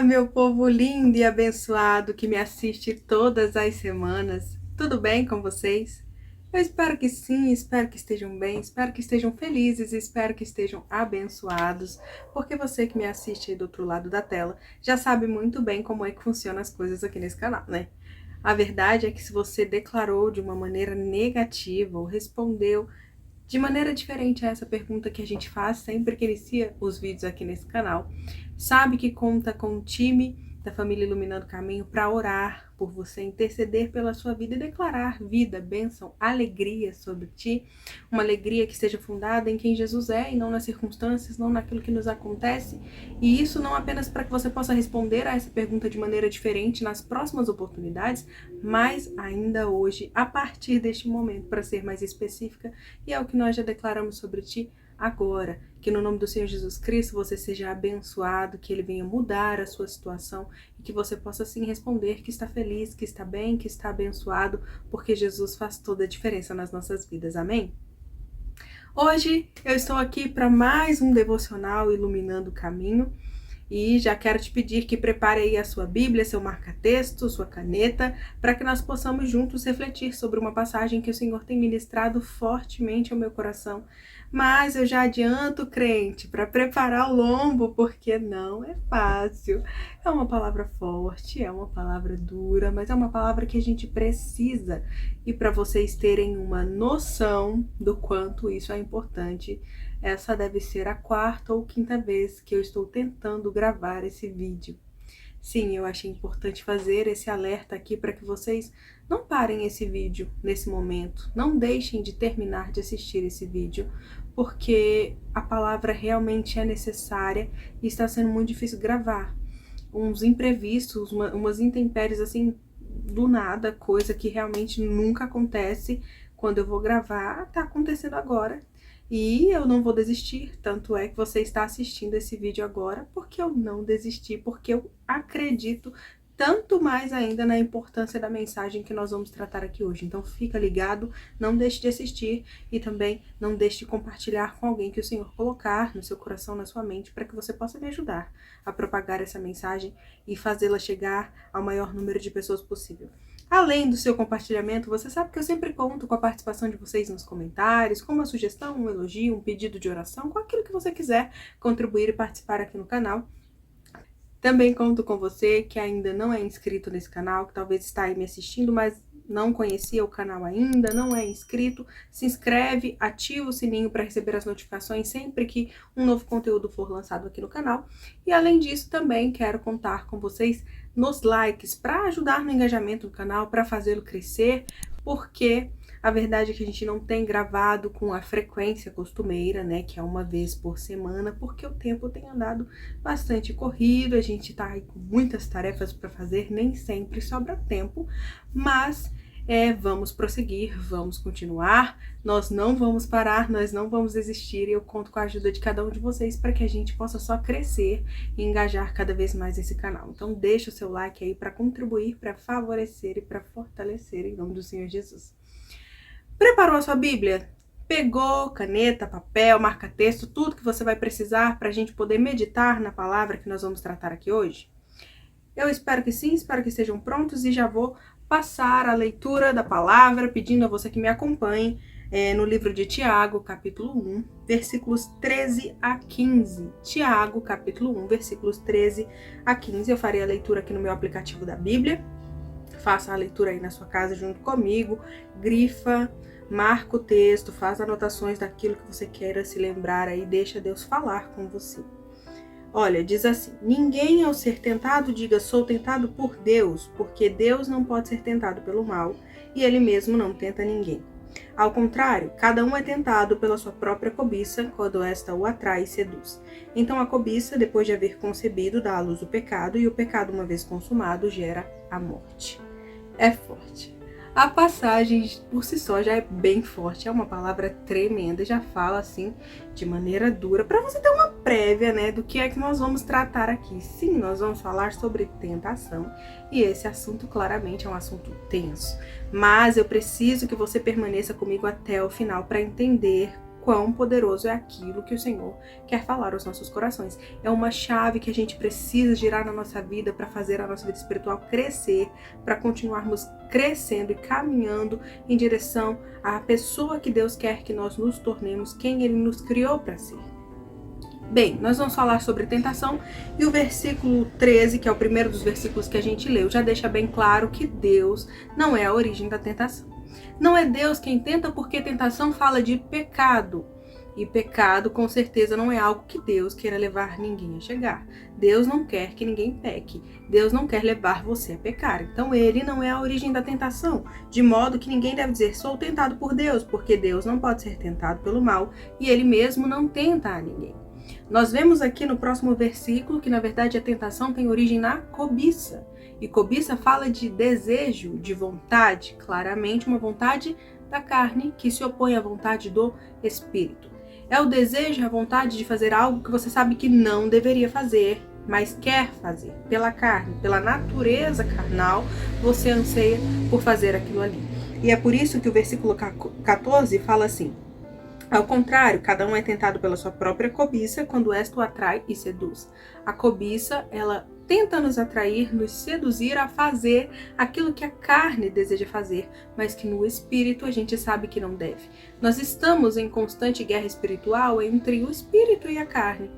Meu povo lindo e abençoado que me assiste todas as semanas. Tudo bem com vocês? Eu espero que sim, espero que estejam bem, espero que estejam felizes, espero que estejam abençoados, porque você que me assiste aí do outro lado da tela já sabe muito bem como é que funcionam as coisas aqui nesse canal, né? A verdade é que se você declarou de uma maneira negativa ou respondeu de maneira diferente a essa pergunta que a gente faz sempre que inicia os vídeos aqui nesse canal, sabe que conta com o time da família Iluminando o Caminho para orar por você, interceder pela sua vida e declarar vida, bênção, alegria sobre ti, uma alegria que esteja fundada em quem Jesus é e não nas circunstâncias, não naquilo que nos acontece, e isso não apenas para que você possa responder a essa pergunta de maneira diferente nas próximas oportunidades, mas ainda hoje, a partir deste momento, para ser mais específica, e é o que nós já declaramos sobre ti agora, que no nome do Senhor Jesus Cristo você seja abençoado, que Ele venha mudar a sua situação e que você possa sim responder que está feliz, que está bem, que está abençoado, porque Jesus faz toda a diferença nas nossas vidas, amém? Hoje eu estou aqui para mais um devocional Iluminando o Caminho. E já quero te pedir que prepare aí a sua Bíblia, seu marca-texto, sua caneta, para que nós possamos juntos refletir sobre uma passagem que o Senhor tem ministrado fortemente ao meu coração. Mas eu já adianto, crente, para preparar o lombo, porque não é fácil. É uma palavra forte, é uma palavra dura, mas é uma palavra que a gente precisa. E para vocês terem uma noção do quanto isso é importante, essa deve ser a quarta ou quinta vez que eu estou tentando gravar esse vídeo. Sim, eu achei importante fazer esse alerta aqui para que vocês não parem esse vídeo nesse momento, não deixem de terminar de assistir esse vídeo, porque a palavra realmente é necessária e está sendo muito difícil gravar. Uns imprevistos, umas intempéries assim, do nada, coisa que realmente nunca acontece quando eu vou gravar, tá acontecendo agora. E eu não vou desistir, tanto é que você está assistindo esse vídeo agora, porque eu não desisti, porque eu acredito tanto mais ainda na importância da mensagem que nós vamos tratar aqui hoje. Então fica ligado, não deixe de assistir e também não deixe de compartilhar com alguém que o Senhor colocar no seu coração, na sua mente, para que você possa me ajudar a propagar essa mensagem e fazê-la chegar ao maior número de pessoas possível. Além do seu compartilhamento, você sabe que eu sempre conto com a participação de vocês nos comentários, com uma sugestão, um elogio, um pedido de oração, com aquilo que você quiser contribuir e participar aqui no canal. Também conto com você que ainda não é inscrito nesse canal, que talvez está aí me assistindo, mas não conhecia o canal ainda, não é inscrito, se inscreve, ativa o sininho para receber as notificações sempre que um novo conteúdo for lançado aqui no canal. E além disso, também quero contar com vocês nos likes para ajudar no engajamento do canal, para fazê-lo crescer, porque a verdade é que a gente não tem gravado com a frequência costumeira, né, que é uma vez por semana, porque o tempo tem andado bastante corrido, a gente tá aí com muitas tarefas para fazer, nem sempre sobra tempo, mas vamos prosseguir, vamos continuar, nós não vamos parar, nós não vamos desistir e eu conto com a ajuda de cada um de vocês para que a gente possa só crescer e engajar cada vez mais esse canal. Então deixa o seu like aí para contribuir, para favorecer e para fortalecer em nome do Senhor Jesus. Preparou a sua Bíblia? Pegou caneta, papel, marca-texto, tudo que você vai precisar para a gente poder meditar na palavra que nós vamos tratar aqui hoje? Eu espero que sim, espero que estejam prontos e já vou passar a leitura da palavra, pedindo a você que me acompanhe no livro de Tiago, capítulo 1, versículos 13 a 15. Tiago, capítulo 1, versículos 13 a 15. Eu farei a leitura aqui no meu aplicativo da Bíblia. Faça a leitura aí na sua casa junto comigo, grifa, marca o texto, faz anotações daquilo que você queira se lembrar aí, deixa Deus falar com você. Olha, diz assim: ninguém ao ser tentado diga sou tentado por Deus, porque Deus não pode ser tentado pelo mal e ele mesmo não tenta ninguém. Ao contrário, cada um é tentado pela sua própria cobiça, quando esta o atrai e seduz. Então a cobiça, depois de haver concebido, dá à luz o pecado, e o pecado, uma vez consumado, gera a morte. É forte. A passagem por si só já é bem forte, é uma palavra tremenda, já fala assim de maneira dura, para você ter uma prévia, né, do que é que nós vamos tratar aqui. Sim, nós vamos falar sobre tentação, e esse assunto claramente é um assunto tenso, mas eu preciso que você permaneça comigo até o final para entender quão poderoso é aquilo que o Senhor quer falar aos nossos corações. É uma chave que a gente precisa girar na nossa vida para fazer a nossa vida espiritual crescer, para continuarmos crescendo e caminhando em direção à pessoa que Deus quer que nós nos tornemos, quem Ele nos criou para ser. Bem, nós vamos falar sobre tentação e o versículo 13, que é o primeiro dos versículos que a gente leu, já deixa bem claro que Deus não é a origem da tentação. Não é Deus quem tenta, porque tentação fala de pecado. E pecado, com certeza, não é algo que Deus queira levar ninguém a chegar. Deus não quer que ninguém peque. Deus não quer levar você a pecar. Então, Ele não é a origem da tentação. De modo que ninguém deve dizer, sou tentado por Deus, porque Deus não pode ser tentado pelo mal e Ele mesmo não tenta a ninguém. Nós vemos aqui no próximo versículo que, na verdade, a tentação tem origem na cobiça. E cobiça fala de desejo, de vontade, claramente uma vontade da carne que se opõe à vontade do Espírito. É o desejo e a vontade de fazer algo que você sabe que não deveria fazer, mas quer fazer. Pela carne, pela natureza carnal, você anseia por fazer aquilo ali. E é por isso que o versículo 14 fala assim: ao contrário, cada um é tentado pela sua própria cobiça, quando esta o atrai e seduz. A cobiça, ela tenta nos atrair, nos seduzir a fazer aquilo que a carne deseja fazer, mas que no espírito a gente sabe que não deve. Nós estamos em constante guerra espiritual entre o espírito e a carne,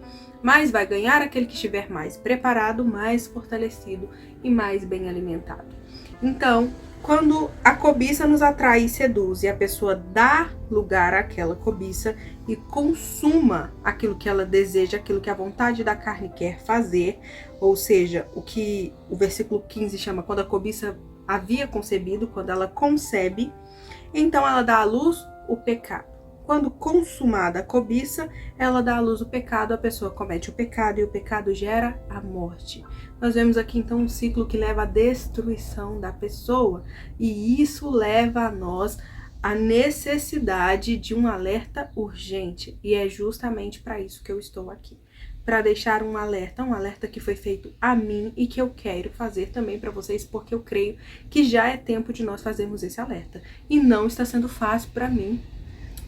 mas vai ganhar aquele que estiver mais preparado, mais fortalecido e mais bem alimentado. Então, quando a cobiça nos atrai e seduz e a pessoa dá lugar àquela cobiça e consuma aquilo que ela deseja, aquilo que a vontade da carne quer fazer, ou seja, o que o versículo 15 chama quando a cobiça havia concebido, quando ela concebe, então ela dá à luz o pecado. Quando consumada a cobiça, ela dá à luz o pecado, a pessoa comete o pecado e o pecado gera a morte. Nós vemos aqui então um ciclo que leva à destruição da pessoa e isso leva a nós a necessidade de um alerta urgente e é justamente para isso que eu estou aqui. Para deixar um alerta que foi feito a mim e que eu quero fazer também para vocês, porque eu creio que já é tempo de nós fazermos esse alerta. E não está sendo fácil para mim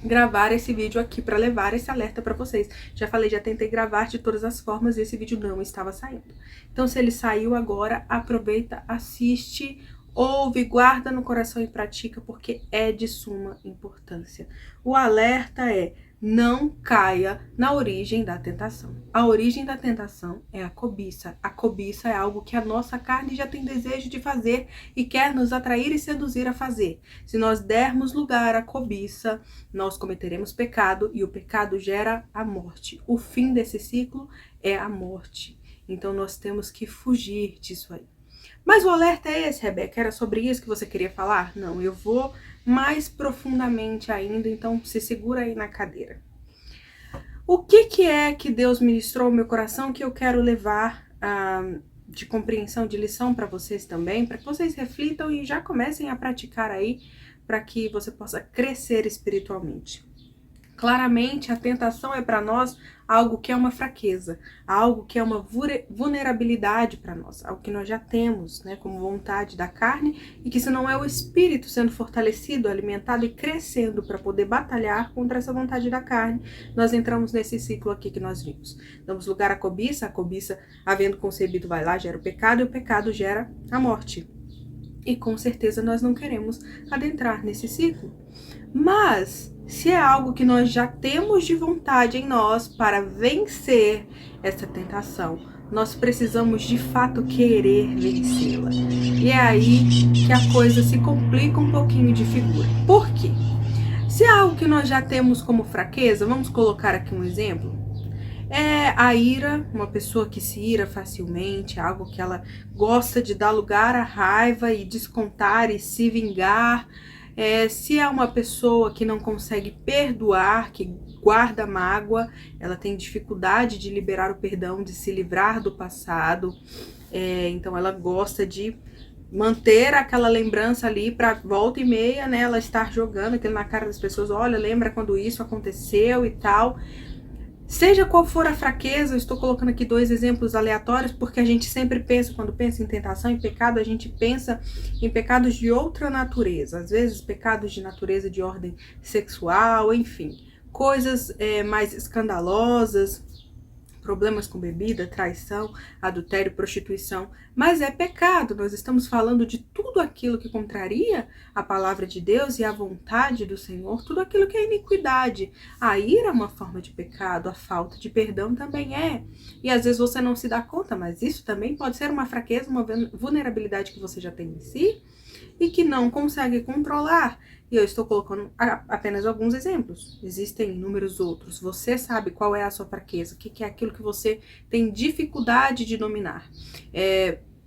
gravar esse vídeo aqui para levar esse alerta para vocês. Já falei, já tentei gravar de todas as formas e esse vídeo não estava saindo. Então, se ele saiu agora, aproveita, assiste, ouve, guarda no coração e pratica, porque é de suma importância. O alerta é: não caia na origem da tentação. A origem da tentação é a cobiça. A cobiça é algo que a nossa carne já tem desejo de fazer e quer nos atrair e seduzir a fazer. Se nós dermos lugar à cobiça, nós cometeremos pecado e o pecado gera a morte. O fim desse ciclo é a morte. Então nós temos que fugir disso aí. Mas o alerta é esse, Rebeca? Era sobre isso que você queria falar? Não, eu vou mais profundamente ainda, então se segura aí na cadeira. O que é que Deus ministrou ao meu coração que eu quero levar de compreensão, de lição para vocês também, para que vocês reflitam e já comecem a praticar aí, para que você possa crescer espiritualmente. Claramente, a tentação é para nós algo que é uma fraqueza, algo que é uma vulnerabilidade para nós, algo que nós já temos, né, como vontade da carne, e que se não é o espírito sendo fortalecido, alimentado e crescendo para poder batalhar contra essa vontade da carne, nós entramos nesse ciclo aqui que nós vimos. Damos lugar à cobiça, a cobiça, havendo concebido, vai lá, gera o pecado, e o pecado gera a morte. E com certeza nós não queremos adentrar nesse ciclo. Mas se é algo que nós já temos de vontade em nós para vencer essa tentação, nós precisamos de fato querer vencê-la. E é aí que a coisa se complica um pouquinho de figura. Por quê? Se é algo que nós já temos como fraqueza, vamos colocar aqui um exemplo. É a ira, uma pessoa que se ira facilmente, algo que ela gosta de dar lugar à raiva e descontar e se vingar. Se é uma pessoa que não consegue perdoar, que guarda mágoa, ela tem dificuldade de liberar o perdão, de se livrar do passado, então ela gosta de manter aquela lembrança ali para volta e meia, né, ela estar jogando aquilo na cara das pessoas, olha, lembra quando isso aconteceu e tal. Seja qual for a fraqueza, eu estou colocando aqui 2 exemplos aleatórios, porque a gente sempre pensa, quando pensa em tentação, em pecado, a gente pensa em pecados de outra natureza. Às vezes, pecados de natureza de ordem sexual, enfim. coisas mais escandalosas, problemas com bebida, traição, adultério, prostituição, mas é pecado. Nós estamos falando de tudo aquilo que contraria a palavra de Deus e a vontade do Senhor, tudo aquilo que é iniquidade. A ira é uma forma de pecado, a falta de perdão também é. E às vezes você não se dá conta, mas isso também pode ser uma fraqueza, uma vulnerabilidade que você já tem em si e que não consegue controlar. E eu estou colocando apenas alguns exemplos. Existem inúmeros outros. Você sabe qual é a sua fraqueza, o que é aquilo que você tem dificuldade de dominar.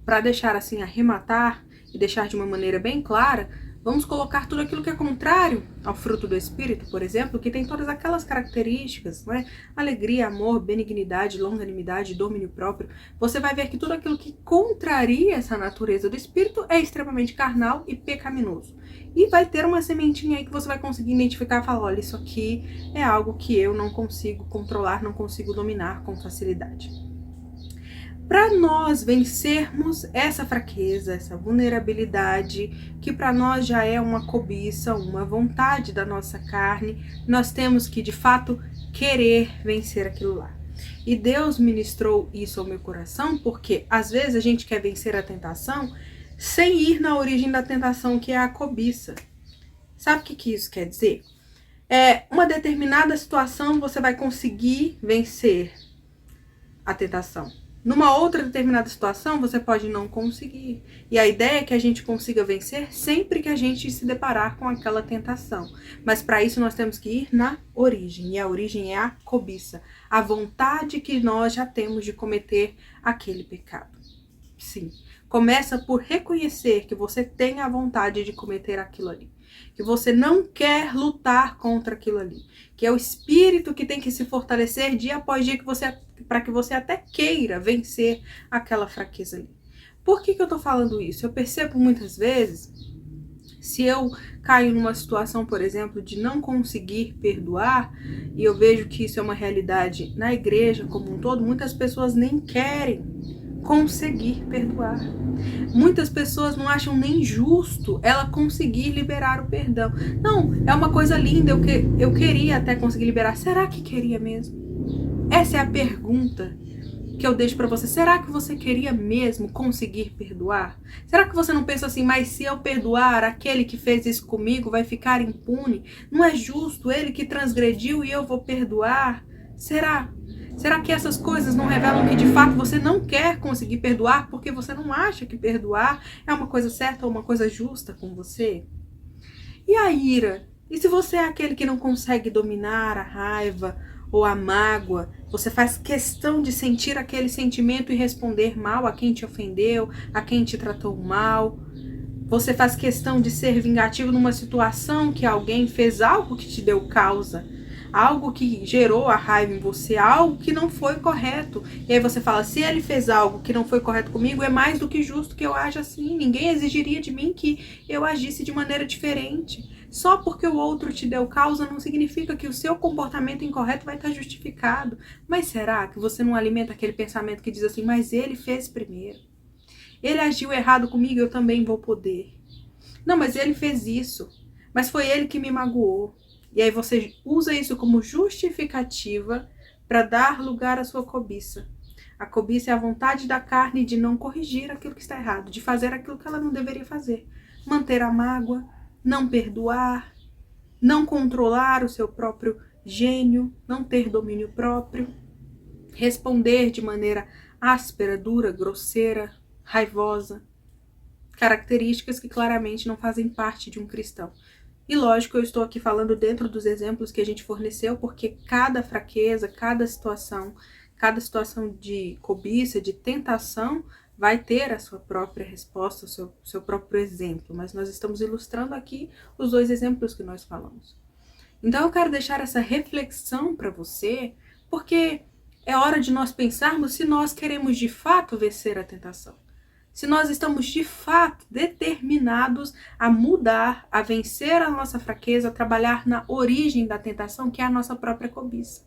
Para deixar assim, arrematar e deixar de uma maneira bem clara, vamos colocar tudo aquilo que é contrário ao fruto do Espírito, por exemplo, que tem todas aquelas características, não é? Alegria, amor, benignidade, longanimidade, domínio próprio. Você vai ver que tudo aquilo que contraria essa natureza do Espírito é extremamente carnal e pecaminoso. E vai ter uma sementinha aí que você vai conseguir identificar e falar, olha, isso aqui é algo que eu não consigo controlar, não consigo dominar com facilidade. Para nós vencermos essa fraqueza, essa vulnerabilidade, que para nós já é uma cobiça, uma vontade da nossa carne, nós temos que, de fato, querer vencer aquilo lá. E Deus ministrou isso ao meu coração, porque às vezes a gente quer vencer a tentação sem ir na origem da tentação, que é a cobiça. Sabe o que isso quer dizer? Uma determinada situação você vai conseguir vencer a tentação. Numa outra determinada situação, você pode não conseguir. E a ideia é que a gente consiga vencer sempre que a gente se deparar com aquela tentação. Mas para isso nós temos que ir na origem. E a origem é a cobiça. A vontade que nós já temos de cometer aquele pecado. Sim. Começa por reconhecer que você tem a vontade de cometer aquilo ali. Que você não quer lutar contra aquilo ali. Que é o espírito que tem que se fortalecer dia após dia para que você até queira vencer aquela fraqueza ali. Por que eu tô falando isso? Eu percebo muitas vezes, se eu caio numa situação, por exemplo, de não conseguir perdoar, e eu vejo que isso é uma realidade na igreja como um todo, muitas pessoas nem querem conseguir perdoar. Muitas pessoas não acham nem justo ela conseguir liberar o perdão. Não, é uma coisa linda, eu queria até conseguir liberar. Será que queria mesmo? Essa é a pergunta que eu deixo para você. Será que você queria mesmo conseguir perdoar? Será que você não pensa assim, mas se eu perdoar, aquele que fez isso comigo vai ficar impune? Não é justo, ele que transgrediu e eu vou perdoar? Será? Será que essas coisas não revelam que de fato você não quer conseguir perdoar porque você não acha que perdoar é uma coisa certa ou uma coisa justa com você? E a ira? E se você é aquele que não consegue dominar a raiva ou a mágoa, você faz questão de sentir aquele sentimento e responder mal a quem te ofendeu, a quem te tratou mal? Você faz questão de ser vingativo numa situação que alguém fez algo que te deu causa? Algo que gerou a raiva em você, algo que não foi correto. E aí você fala, se ele fez algo que não foi correto comigo, é mais do que justo que eu aja assim. Ninguém exigiria de mim que eu agisse de maneira diferente. Só porque o outro te deu causa não significa que o seu comportamento incorreto vai estar justificado. Mas será que você não alimenta aquele pensamento que diz assim, mas ele fez primeiro. Ele agiu errado comigo, eu também vou poder. Não, mas ele fez isso. Mas foi ele que me magoou. E aí você usa isso como justificativa para dar lugar à sua cobiça. A cobiça é a vontade da carne de não corrigir aquilo que está errado, de fazer aquilo que ela não deveria fazer. Manter a mágoa, não perdoar, não controlar o seu próprio gênio, não ter domínio próprio, responder de maneira áspera, dura, grosseira, raivosa. Características que claramente não fazem parte de um cristão. E lógico, eu estou aqui falando dentro dos exemplos que a gente forneceu, porque cada fraqueza, cada situação de cobiça, de tentação, vai ter a sua própria resposta, o seu próprio exemplo. Mas nós estamos ilustrando aqui os dois exemplos que nós falamos. Então eu quero deixar essa reflexão para você, porque é hora de nós pensarmos se nós queremos de fato vencer a tentação. Se nós estamos de fato determinados a mudar, a vencer a nossa fraqueza, a trabalhar na origem da tentação, que é a nossa própria cobiça.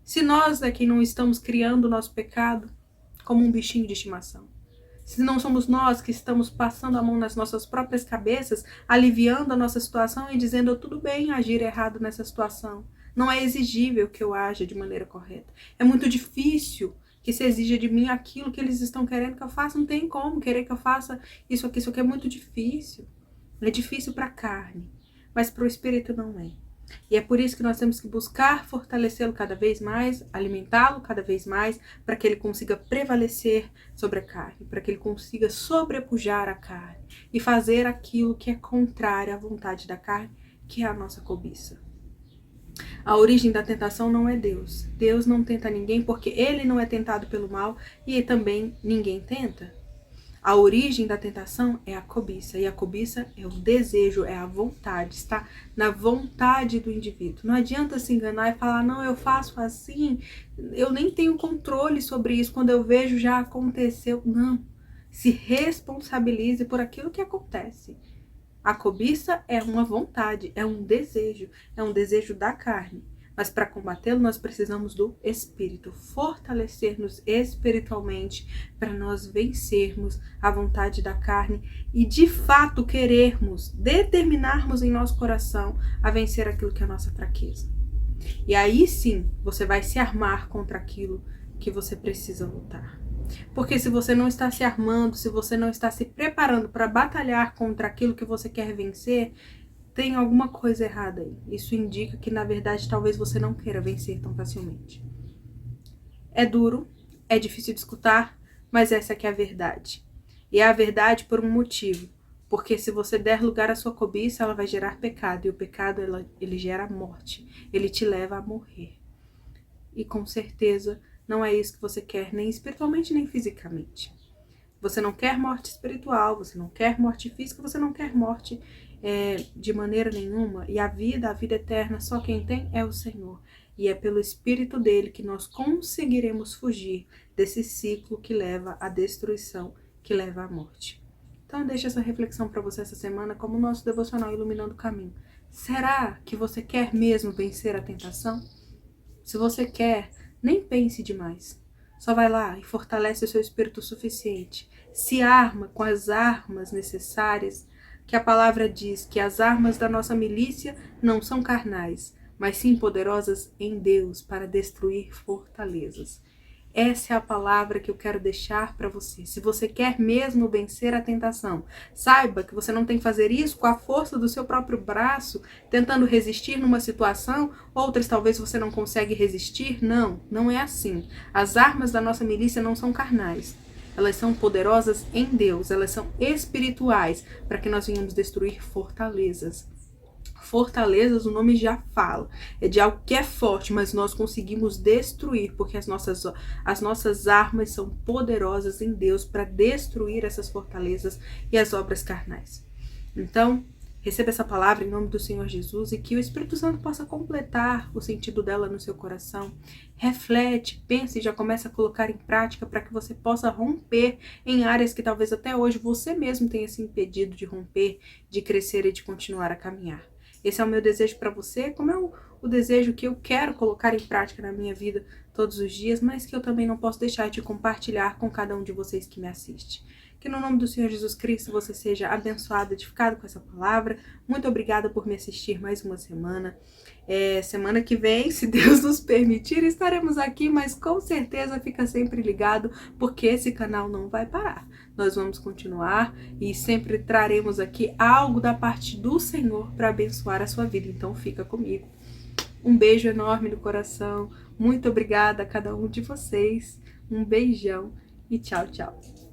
Se nós é que não estamos criando o nosso pecado como um bichinho de estimação. Se não somos nós que estamos passando a mão nas nossas próprias cabeças, aliviando a nossa situação e dizendo tudo bem agir errado nessa situação. Não é exigível que eu haja de maneira correta. É muito difícil que se exija de mim aquilo que eles estão querendo que eu faça. Não tem como querer que eu faça isso aqui é muito difícil. É difícil para a carne, mas para o espírito não é. E é por isso que nós temos que buscar fortalecê-lo cada vez mais, alimentá-lo cada vez mais, para que ele consiga prevalecer sobre a carne, para que ele consiga sobrepujar a carne e fazer aquilo que é contrário à vontade da carne, que é a nossa cobiça. A origem da tentação não é Deus. Deus não tenta ninguém porque ele não é tentado pelo mal e também ninguém tenta. A origem da tentação é a cobiça, e a cobiça é o desejo, é a vontade, está na vontade do indivíduo. Não adianta se enganar e falar, não, eu faço assim, eu nem tenho controle sobre isso, quando eu vejo já aconteceu. Não, se responsabilize por aquilo que acontece. A cobiça é uma vontade, é um desejo da carne. Mas para combatê-lo, nós precisamos do Espírito, fortalecer-nos espiritualmente para nós vencermos a vontade da carne e de fato querermos, determinarmos em nosso coração a vencer aquilo que é a nossa fraqueza. E aí sim, você vai se armar contra aquilo que você precisa lutar. Porque se você não está se armando, se você não está se preparando para batalhar contra aquilo que você quer vencer, tem alguma coisa errada aí. Isso indica que, na verdade, talvez você não queira vencer tão facilmente. É duro, é difícil de escutar, mas essa que é a verdade. E é a verdade por um motivo. Porque se você der lugar à sua cobiça, ela vai gerar pecado. E o pecado, ele gera morte. Ele te leva a morrer. E com certeza, não é isso que você quer, nem espiritualmente, nem fisicamente. Você não quer morte espiritual, você não quer morte física, você não quer morte de maneira nenhuma. E a vida eterna, só quem tem é o Senhor. E é pelo Espírito dele que nós conseguiremos fugir desse ciclo que leva à destruição, que leva à morte. Então deixa essa reflexão para você essa semana como o nosso devocional Iluminando o Caminho. Será que você quer mesmo vencer a tentação? Se você quer, nem pense demais. Só vai lá e fortalece o seu espírito o suficiente. Se arma com as armas necessárias, que a palavra diz que as armas da nossa milícia não são carnais, mas sim poderosas em Deus para destruir fortalezas. Essa é a palavra que eu quero deixar para você. Se você quer mesmo vencer a tentação, saiba que você não tem que fazer isso com a força do seu próprio braço, tentando resistir numa situação, outras talvez você não consegue resistir. Não, não é assim. As armas da nossa milícia não são carnais. Elas são poderosas em Deus, elas são espirituais, para que nós venhamos destruir fortalezas. Fortalezas, o nome já fala, é de algo que é forte, mas nós conseguimos destruir, porque as nossas armas são poderosas em Deus para destruir essas fortalezas e as obras carnais. Então, receba essa palavra em nome do Senhor Jesus e que o Espírito Santo possa completar o sentido dela no seu coração. Reflete, pense e já começa a colocar em prática para que você possa romper em áreas que talvez até hoje você mesmo tenha se impedido de romper, de crescer e de continuar a caminhar. Esse é o meu desejo para você, como é o desejo que eu quero colocar em prática na minha vida todos os dias, mas que eu também não posso deixar de compartilhar com cada um de vocês que me assiste. Que no nome do Senhor Jesus Cristo você seja abençoado, edificado com essa palavra. Muito obrigada por me assistir mais uma semana. Semana que vem, se Deus nos permitir, estaremos aqui, mas com certeza fica sempre ligado, porque esse canal não vai parar. Nós vamos continuar e sempre traremos aqui algo da parte do Senhor para abençoar a sua vida. Então fica comigo. Um beijo enorme no coração. Muito obrigada a cada um de vocês. Um beijão e tchau, tchau.